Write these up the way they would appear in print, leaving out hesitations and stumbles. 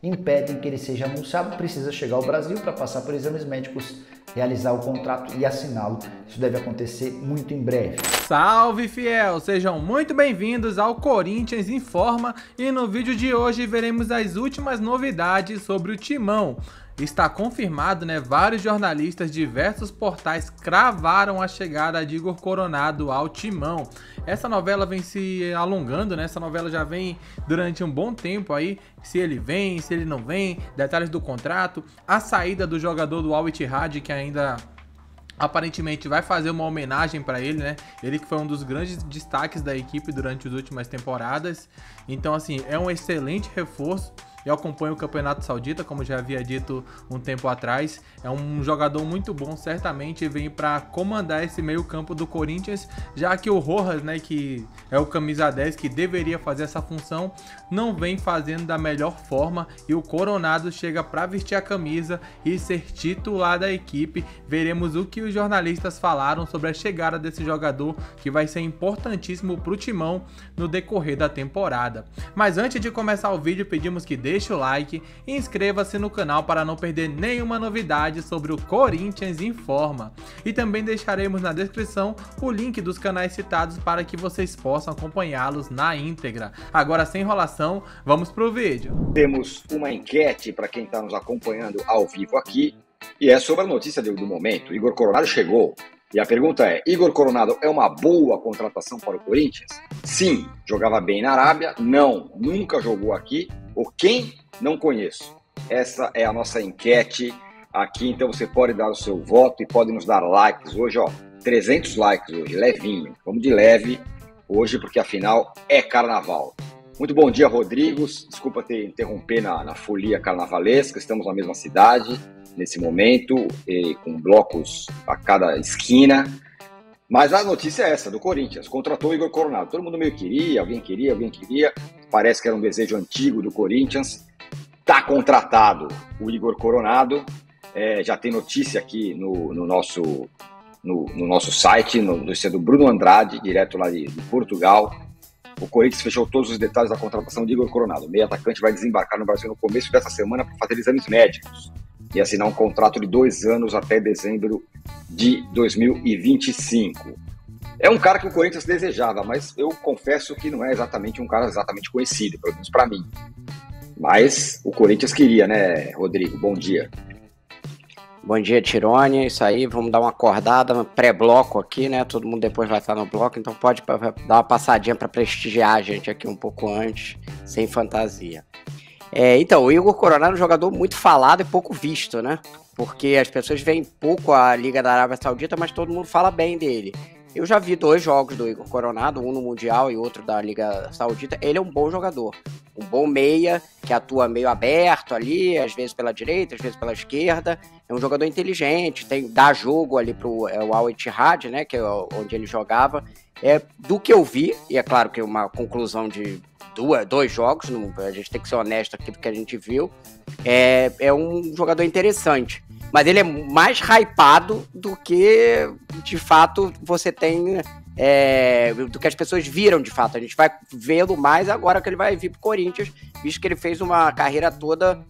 impedem que ele seja anunciado, precisa chegar ao Brasil para passar por exames médicos, realizar o contrato e assiná-lo. Isso deve acontecer muito em breve. Salve, fiel! Sejam muito bem-vindos ao Corinthians Informa e no vídeo de hoje veremos as últimas novidades sobre o Timão. Está confirmado, vários jornalistas de diversos portais cravaram a chegada de Igor Coronado ao Timão. Essa novela vem se alongando, essa novela já vem durante um bom tempo aí, se ele vem, se ele não vem, detalhes do contrato, a saída do jogador do Al Ittihad, que ainda aparentemente vai fazer uma homenagem para ele, Ele que foi um dos grandes destaques da equipe durante as últimas temporadas. Então, assim, é um excelente reforço. Eu acompanho o Campeonato Saudita, como já havia dito um tempo atrás. É um jogador muito bom, certamente vem para comandar esse meio campo do Corinthians, já que o Rojas, que é o camisa 10, que deveria fazer essa função, não vem fazendo da melhor forma, e o Coronado chega para vestir a camisa e ser titular da equipe. Veremos o que os jornalistas falaram sobre a chegada desse jogador, que vai ser importantíssimo para o Timão no decorrer da temporada. Mas antes de começar o vídeo, pedimos que deixe o like e inscreva-se no canal para não perder nenhuma novidade sobre o Corinthians Informa. E também deixaremos na descrição o link dos canais citados para que vocês possam acompanhá-los na íntegra. Agora, sem enrolação, vamos pro vídeo. Temos uma enquete para quem está nos acompanhando ao vivo aqui, e é sobre a notícia do momento. Igor Coronado chegou. E a pergunta é: Igor Coronado é uma boa contratação para o Corinthians? Sim, jogava bem na Arábia. Não, nunca jogou aqui. Ou quem? Não conheço. Essa é a nossa enquete aqui, então você pode dar o seu voto e pode nos dar likes. Hoje, 300 likes hoje, levinho. Vamos de leve hoje, porque afinal é carnaval. Muito bom dia, Rodrigos. Desculpa interromper na folia carnavalesca. Estamos na mesma cidade nesse momento, com blocos a cada esquina. Mas a notícia é essa, do Corinthians. Contratou o Igor Coronado. Todo mundo meio queria, alguém queria. Parece que era um desejo antigo do Corinthians. Tá contratado o Igor Coronado. Já tem notícia aqui no nosso site, notícia do Bruno Andrade, direto lá de Portugal. O Corinthians fechou todos os detalhes da contratação de Igor Coronado. O meio atacante vai desembarcar no Brasil no começo dessa semana para fazer exames médicos e assinar um contrato de 2 anos até dezembro de 2025. É um cara que o Corinthians desejava, mas eu confesso que não é exatamente um cara exatamente conhecido, pelo menos para mim. Mas o Corinthians queria, Rodrigo? Bom dia. Bom dia, Tirone. Isso aí, vamos dar uma acordada, pré-bloco aqui, Todo mundo depois vai estar no bloco, então pode dar uma passadinha para prestigiar a gente aqui um pouco antes, sem fantasia. Então, o Igor Coronado é um jogador muito falado e pouco visto, Porque as pessoas veem pouco a Liga da Arábia Saudita, mas todo mundo fala bem dele. Eu já vi 2 jogos do Igor Coronado, um no Mundial e outro da Liga Saudita. Ele é um bom jogador, um bom meia, que atua meio aberto ali, às vezes pela direita, às vezes pela esquerda. É um jogador inteligente, dá jogo ali pro Al Ittihad, que é onde ele jogava. Do que eu vi, e é claro que é uma conclusão de 2 jogos, a gente tem que ser honesto aqui do que a gente viu, é um jogador interessante. Mas ele é mais hypado do que, de fato, você tem... do que as pessoas viram, de fato. A gente vai vê-lo mais agora que ele vai vir pro Corinthians, visto que ele fez uma carreira toda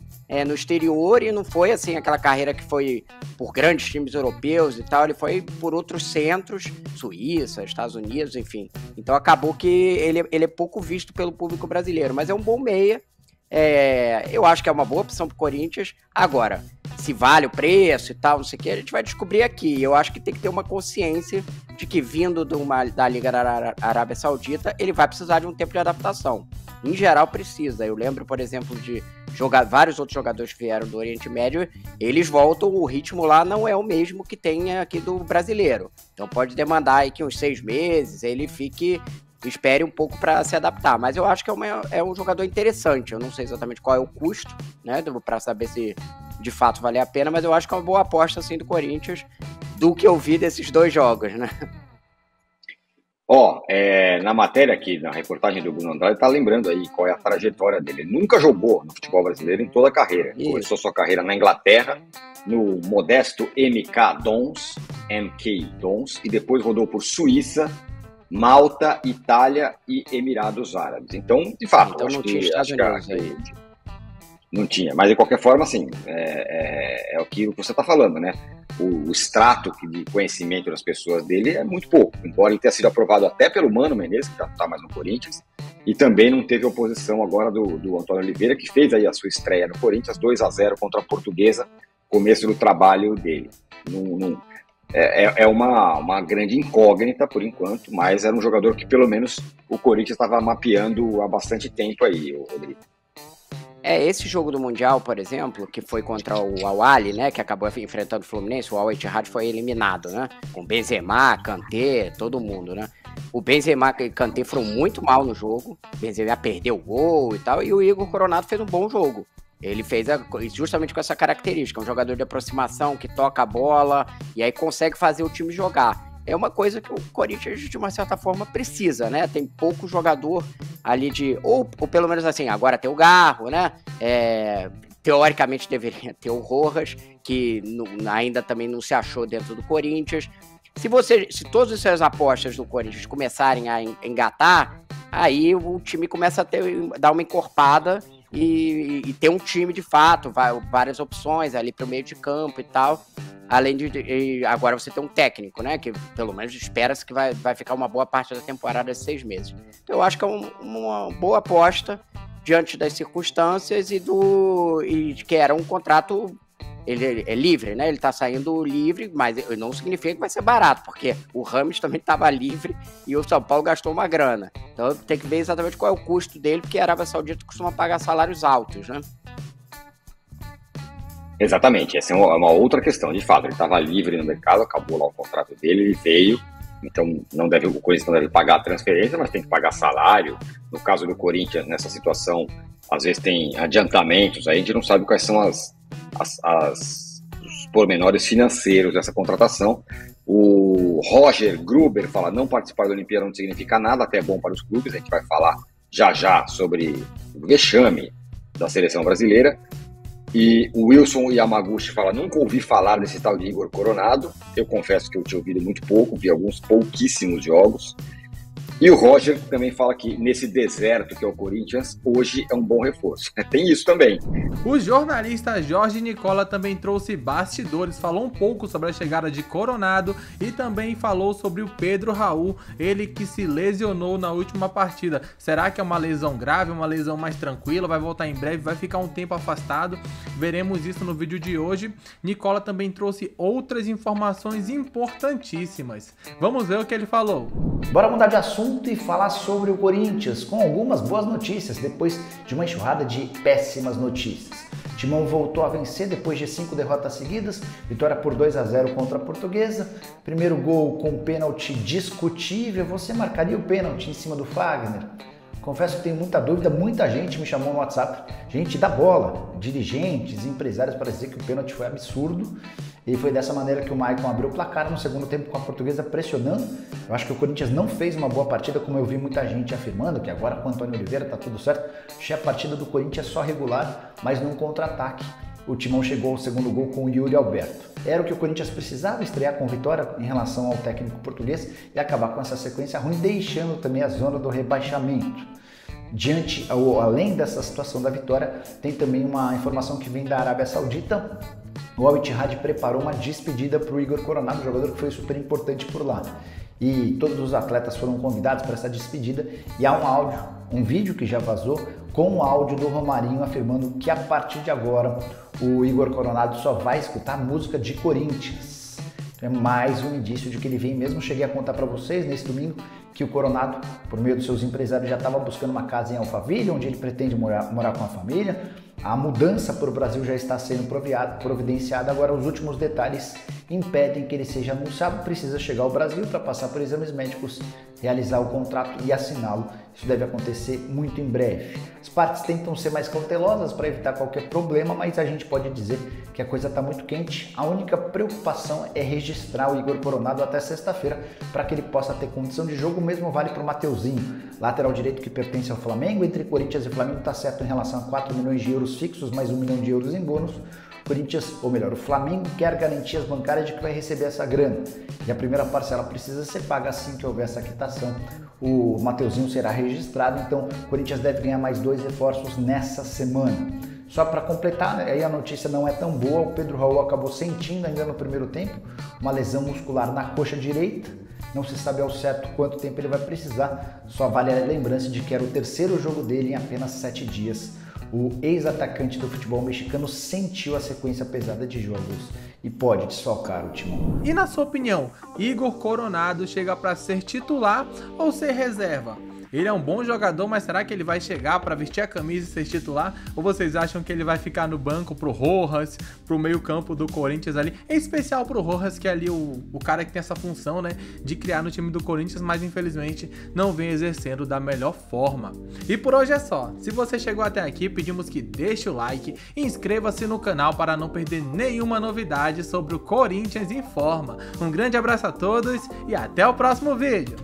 no exterior e não foi, assim, aquela carreira que foi por grandes times europeus e tal. Ele foi por outros centros, Suíça, Estados Unidos, enfim. Então acabou que ele é pouco visto pelo público brasileiro, mas é um bom meia. Eu acho que é uma boa opção pro Corinthians. Agora, se vale o preço e tal, não sei o que, a gente vai descobrir aqui. Eu acho que tem que ter uma consciência de que, vindo da Liga da Arábia Saudita, ele vai precisar de um tempo de adaptação. Em geral, precisa. Eu lembro, por exemplo, de vários outros jogadores que vieram do Oriente Médio, eles voltam, o ritmo lá não é o mesmo que tem aqui do brasileiro. Então pode demandar aí que uns 6 meses ele espere um pouco para se adaptar, mas eu acho que é um jogador interessante. Eu não sei exatamente qual é o custo, para saber se de fato vale a pena, mas eu acho que é uma boa aposta, assim, do Corinthians, do que eu vi desses 2 jogos, Na matéria aqui, na reportagem do Bruno Andrade, tá lembrando aí qual é a trajetória dele. Ele nunca jogou no futebol brasileiro em toda a carreira. Isso. Começou sua carreira na Inglaterra, no modesto MK Dons, e depois rodou por Suíça, Malta, Itália e Emirados Árabes. Então, de fato, então acho não que... tinha Estados Unidos aí. Não tinha. Mas, de qualquer forma, assim, é o que você está falando, né? O extrato de conhecimento das pessoas dele é muito pouco. Embora ele tenha sido aprovado até pelo Mano Menezes, que já não está mais no Corinthians, e também não teve oposição agora do Antônio Oliveira, que fez aí a sua estreia no Corinthians, 2-0 contra a Portuguesa, começo do trabalho dele. É uma grande incógnita por enquanto, mas era um jogador que pelo menos o Corinthians estava mapeando há bastante tempo aí, Rodrigo. Esse jogo do Mundial, por exemplo, que foi contra o Al-Ahly, né, que acabou enfrentando o Fluminense, o Al-Ittihad foi eliminado, né, com Benzema, Kanté, todo mundo, né. O Benzema e Kanté foram muito mal no jogo, Benzema perdeu o gol e tal, e o Igor Coronado fez um bom jogo. Ele fez justamente com essa característica, um jogador de aproximação que toca a bola e aí consegue fazer o time jogar. É uma coisa que o Corinthians, de uma certa forma, precisa, né? Tem pouco jogador ali ou pelo menos assim, agora tem o Garro, né? Teoricamente deveria ter o Rojas, que ainda também não se achou dentro do Corinthians. Se todas essas apostas do Corinthians começarem a engatar, aí o time começa a dar uma encorpada e ter um time de fato, várias opções ali para o meio de campo e tal. Além de agora você tem um técnico, né? Que pelo menos espera-se que vai ficar uma boa parte da temporada, 6 meses. Então eu acho que é uma boa aposta diante das circunstâncias e que era um contrato. Ele é livre, né? Ele tá saindo livre, mas não significa que vai ser barato, porque o Rames também estava livre e o São Paulo gastou uma grana. Então tem que ver exatamente qual é o custo dele, porque a Arábia Saudita costuma pagar salários altos, né? Exatamente, essa é uma outra questão. De fato, ele estava livre no mercado, acabou lá o contrato dele, ele veio, então o Corinthians não deve pagar a transferência, mas tem que pagar salário. No caso do Corinthians, nessa situação, às vezes tem adiantamentos, aí a gente não sabe quais são os pormenores financeiros dessa contratação. O Roger Gruber fala: não participar da Olimpíada não significa nada, até é bom para os clubes. A gente vai falar já sobre o vexame da seleção brasileira. E o Wilson Yamaguchi fala: nunca ouvi falar desse tal de Igor Coronado. Eu confesso que eu tinha ouvido muito pouco, vi alguns pouquíssimos jogos. E o Roger também fala que nesse deserto que é o Corinthians, hoje é um bom reforço. Tem isso também. O jornalista Jorge Nicola também trouxe bastidores, falou um pouco sobre a chegada de Coronado e também falou sobre o Pedro Raul, ele que se lesionou na última partida. Será que é uma lesão grave, uma lesão mais tranquila? Vai voltar em breve, vai ficar um tempo afastado? Veremos isso no vídeo de hoje. Nicola também trouxe outras informações importantíssimas. Vamos ver o que ele falou. Bora mudar de assunto e falar sobre o Corinthians, com algumas boas notícias, depois de uma enxurrada de péssimas notícias. Timão voltou a vencer depois de 5 derrotas seguidas, vitória por 2-0 contra a Portuguesa, primeiro gol com pênalti discutível. Você marcaria o pênalti em cima do Fagner? Confesso que tenho muita dúvida, muita gente me chamou no WhatsApp, gente da bola, dirigentes, empresários, para dizer que o pênalti foi absurdo. E foi dessa maneira que o Maicon abriu o placar no segundo tempo com a Portuguesa pressionando. Eu acho que o Corinthians não fez uma boa partida, como eu vi muita gente afirmando, que agora com o Antônio Oliveira tá tudo certo. Achei a partida do Corinthians só regular, mas num contra-ataque. O Timão chegou ao segundo gol com o Yuri Alberto. Era o que o Corinthians precisava, estrear com vitória em relação ao técnico português e acabar com essa sequência ruim, deixando também a zona do rebaixamento. Além dessa situação da vitória, tem também uma informação que vem da Arábia Saudita. O Al-Ittihad preparou uma despedida para o Igor Coronado, um jogador que foi super importante por lá. E todos os atletas foram convidados para essa despedida e há um vídeo que já vazou com o áudio do Romarinho afirmando que a partir de agora o Igor Coronado só vai escutar música de Corinthians. É mais um indício de que ele vem mesmo. Cheguei a contar para vocês nesse domingo que o Coronado, por meio dos seus empresários, já estava buscando uma casa em Alphaville, onde ele pretende morar com a família. A mudança para o Brasil já está sendo providenciada, agora os últimos detalhes impedem que ele seja anunciado. Precisa chegar ao Brasil para passar por exames médicos, realizar o contrato e assiná-lo. Isso deve acontecer muito em breve. As partes tentam ser mais cautelosas para evitar qualquer problema, mas a gente pode dizer que a coisa está muito quente. A única preocupação é registrar o Igor Coronado até sexta-feira para que ele possa ter condição de jogo. O mesmo vale para o Mateuzinho, lateral direito que pertence ao Flamengo. Entre Corinthians e Flamengo está certo em relação a 4 milhões de euros fixos, mais 1 milhão de euros em bônus. O Flamengo quer garantias bancárias de que vai receber essa grana. E a primeira parcela precisa ser paga assim que houver essa quitação. O Mateuzinho será registrado, então o Corinthians deve ganhar mais 2 reforços nessa semana. Só para completar, né, aí a notícia não é tão boa, o Pedro Raul acabou sentindo ainda no primeiro tempo uma lesão muscular na coxa direita. Não se sabe ao certo quanto tempo ele vai precisar, só vale a lembrança de que era o terceiro jogo dele em apenas 7 dias. O ex-atacante do futebol mexicano sentiu a sequência pesada de jogos e pode desfalcar o Timão. E na sua opinião, Igor Coronado chega para ser titular ou ser reserva? Ele é um bom jogador, mas será que ele vai chegar para vestir a camisa e ser titular? Ou vocês acham que ele vai ficar no banco pro Rojas, pro meio campo do Corinthians ali? Em especial pro Rojas, que é ali o cara que tem essa função, né, de criar no time do Corinthians, mas infelizmente não vem exercendo da melhor forma. E por hoje é só. Se você chegou até aqui, pedimos que deixe o like e inscreva-se no canal para não perder nenhuma novidade sobre o Corinthians Informa. Um grande abraço a todos e até o próximo vídeo!